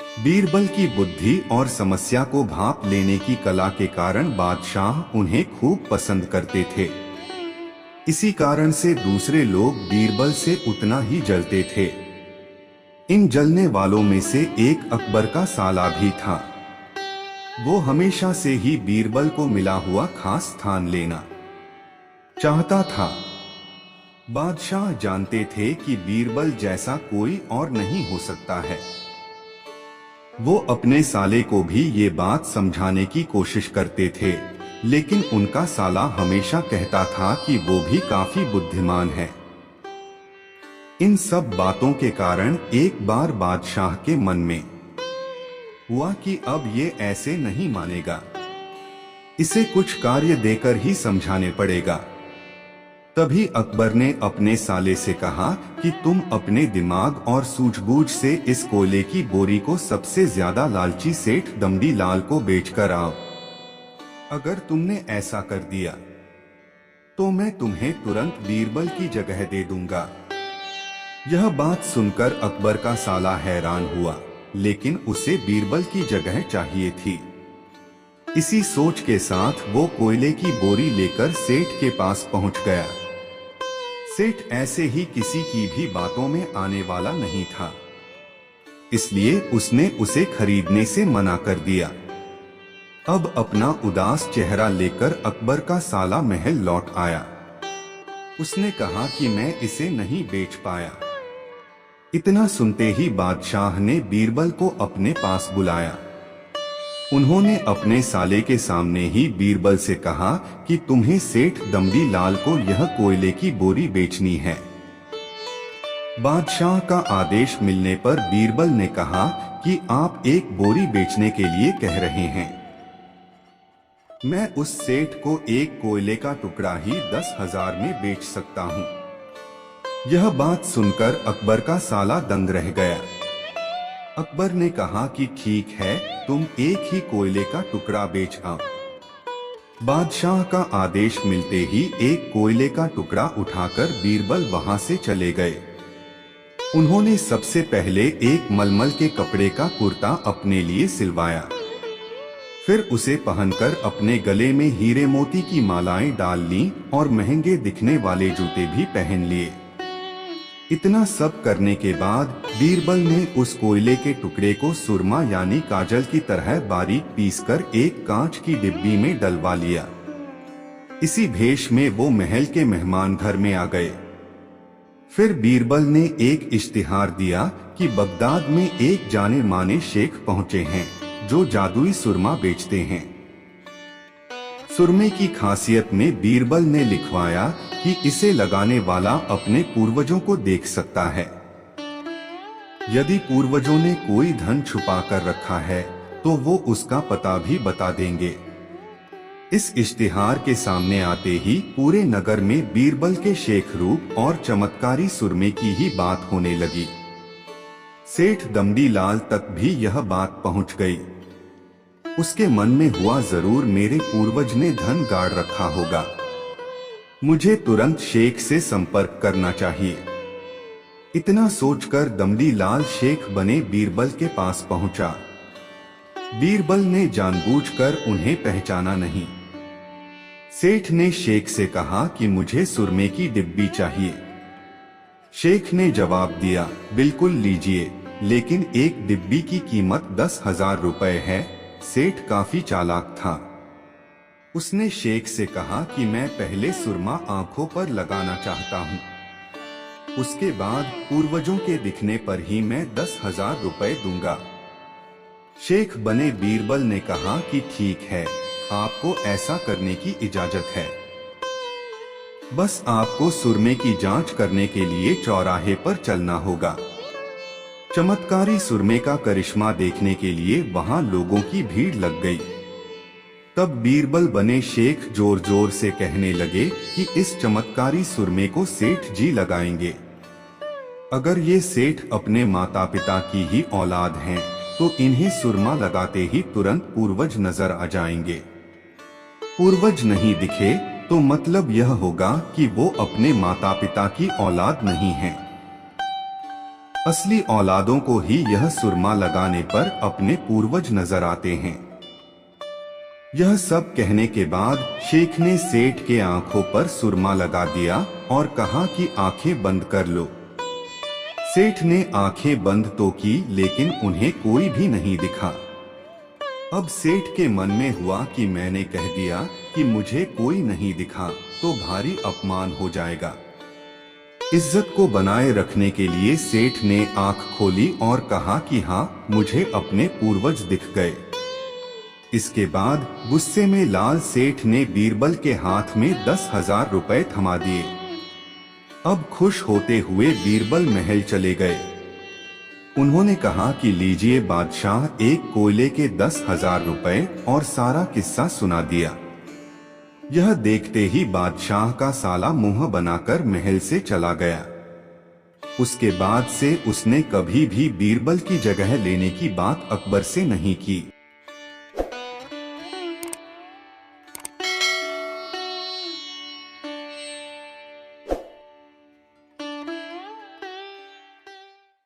बीरबल की बुद्धि और समस्या को भांप लेने की कला के कारण बादशाह उन्हें खूब पसंद करते थे। इसी कारण से दूसरे लोग बीरबल से उतना ही जलते थे। इन जलने वालों में से एक अकबर का साला भी था। वो हमेशा से ही बीरबल को मिला हुआ खास स्थान लेना चाहता था। बादशाह जानते थे कि बीरबल जैसा कोई और नहीं हो सकता है। वो अपने साले को भी ये बात समझाने की कोशिश करते थे, लेकिन उनका साला हमेशा कहता था कि वो भी काफी बुद्धिमान है। इन सब बातों के कारण एक बार बादशाह के मन में हुआ कि अब ये ऐसे नहीं मानेगा, इसे कुछ कार्य देकर ही समझाने पड़ेगा। तभी अकबर ने अपने साले से कहा कि तुम अपने दिमाग और सूझबूझ से इस कोयले की बोरी को सबसे ज्यादा लालची सेठ दमड़ी लाल को बेचकर आओ। अगर तुमने ऐसा कर दिया तो मैं तुम्हें तुरंत बीरबल की जगह दे दूंगा। यह बात सुनकर अकबर का साला हैरान हुआ, लेकिन उसे बीरबल की जगह चाहिए थी। इसी सोच के साथ वो कोयले की बोरी लेकर सेठ के पास पहुंच गया। सेठ ऐसे ही किसी की भी बातों में आने वाला नहीं था, इसलिए उसने उसे खरीदने से मना कर दिया। अब अपना उदास चेहरा लेकर अकबर का साला महल लौट आया। उसने कहा कि मैं इसे नहीं बेच पाया। इतना सुनते ही बादशाह ने बीरबल को अपने पास बुलाया। उन्होंने अपने साले के सामने ही बीरबल से कहा कि तुम्हें सेठ दमड़ी लाल को यह कोयले की बोरी बेचनी है। बादशाह का आदेश मिलने पर बीरबल ने कहा कि आप एक बोरी बेचने के लिए कह रहे हैं। मैं उस सेठ को एक कोयले का टुकड़ा ही 10,000 में बेच सकता हूँ। यह बात सुनकर अकबर का साला दंग रह गया। अकबर ने कहा कि ठीक है, तुम एक ही कोयले का टुकड़ा बेच आओ। बादशाह का आदेश मिलते ही एक कोयले का टुकड़ा उठाकर बीरबल वहां से चले गए। उन्होंने सबसे पहले एक मलमल के कपड़े का कुर्ता अपने लिए सिलवाया। फिर उसे पहनकर अपने गले में हीरे मोती की मालाएं डाल लीं और महंगे दिखने वाले जूते भी पहन लिए। इतना सब करने के बाद बीरबल ने उस कोयले के टुकड़े को सुरमा यानी काजल की तरह बारीक पीसकर एक कांच की डिब्बी में डलवा लिया। इसी भेष में वो महल के मेहमान घर में आ गए। फिर बीरबल ने एक इश्तिहार दिया कि बगदाद में एक जाने माने शेख पहुंचे हैं जो जादुई सुरमा बेचते हैं। सुरमे की खासियत में बीरबल ने लिखवाया कि इसे लगाने वाला अपने पूर्वजों को देख सकता है। यदि पूर्वजों ने कोई धन छुपा कर रखा है तो वो उसका पता भी बता देंगे। इस इश्तिहार के सामने आते ही पूरे नगर में बीरबल के शेख रूप और चमत्कारी सुरमे की ही बात होने लगी। सेठ दमड़ी लाल तक भी यह बात पहुंच गई। उसके मन में हुआ, जरूर मेरे पूर्वज ने धन गाड़ रखा होगा, मुझे तुरंत शेख से संपर्क करना चाहिए। इतना सोचकर दमड़ी लाल शेख बने बीरबल के पास पहुंचा। बीरबल ने जानबूझकर उन्हें पहचाना नहीं। सेठ ने शेख से कहा कि मुझे सुरमे की डिब्बी चाहिए। शेख ने जवाब दिया, बिल्कुल लीजिए, लेकिन एक डिब्बी की कीमत 10,000 रुपए है। सेठ काफी चालाक था। उसने शेख से कहा कि मैं पहले सुरमा आंखों पर लगाना चाहता हूँ, उसके बाद पूर्वजों के दिखने पर ही मैं 10,000 रुपए दूंगा। शेख बने बीरबल ने कहा कि ठीक है, आपको ऐसा करने की इजाजत है। बस आपको सुरमे की जांच करने के लिए चौराहे पर चलना होगा। चमत्कारी सुरमे का करिश्मा देखने के लिए वहां लोगों की भीड़ लग गई। तब बीरबल बने शेख जोर जोर से कहने लगे कि इस चमत्कारी सुरमे को सेठ जी लगाएंगे। अगर ये सेठ अपने माता पिता की ही औलाद हैं, तो इन्हें सुरमा लगाते ही तुरंत पूर्वज नजर आ जाएंगे। पूर्वज नहीं दिखे तो मतलब यह होगा कि वो अपने माता पिता की औलाद नहीं हैं। असली औलादों को ही यह सुरमा लगाने पर अपने पूर्वज नजर आते हैं। यह सब कहने के बाद शेख ने सेठ के आंखों पर सुरमा लगा दिया और कहा कि आंखें बंद कर लो। सेठ ने आंखें बंद तो की, लेकिन उन्हें कोई भी नहीं दिखा। अब सेठ के मन में हुआ कि मैंने कह दिया कि मुझे कोई नहीं दिखा तो भारी अपमान हो जाएगा। इज्जत को बनाए रखने के लिए सेठ ने आंख खोली और कहा कि हाँ, मुझे अपने पूर्वज दिख गए। इसके बाद गुस्से में लाल सेठ ने बीरबल के हाथ में 10,000 रुपए थमा दिए। अब खुश होते हुए बीरबल महल चले गए। उन्होंने कहा कि लीजिए बादशाह, एक कोयले के 10,000 रुपए, और सारा किस्सा सुना दिया। यह देखते ही बादशाह का साला मुंह बनाकर महल से चला गया। उसके बाद से उसने कभी भी बीरबल की जगह लेने की बात अकबर से नहीं की।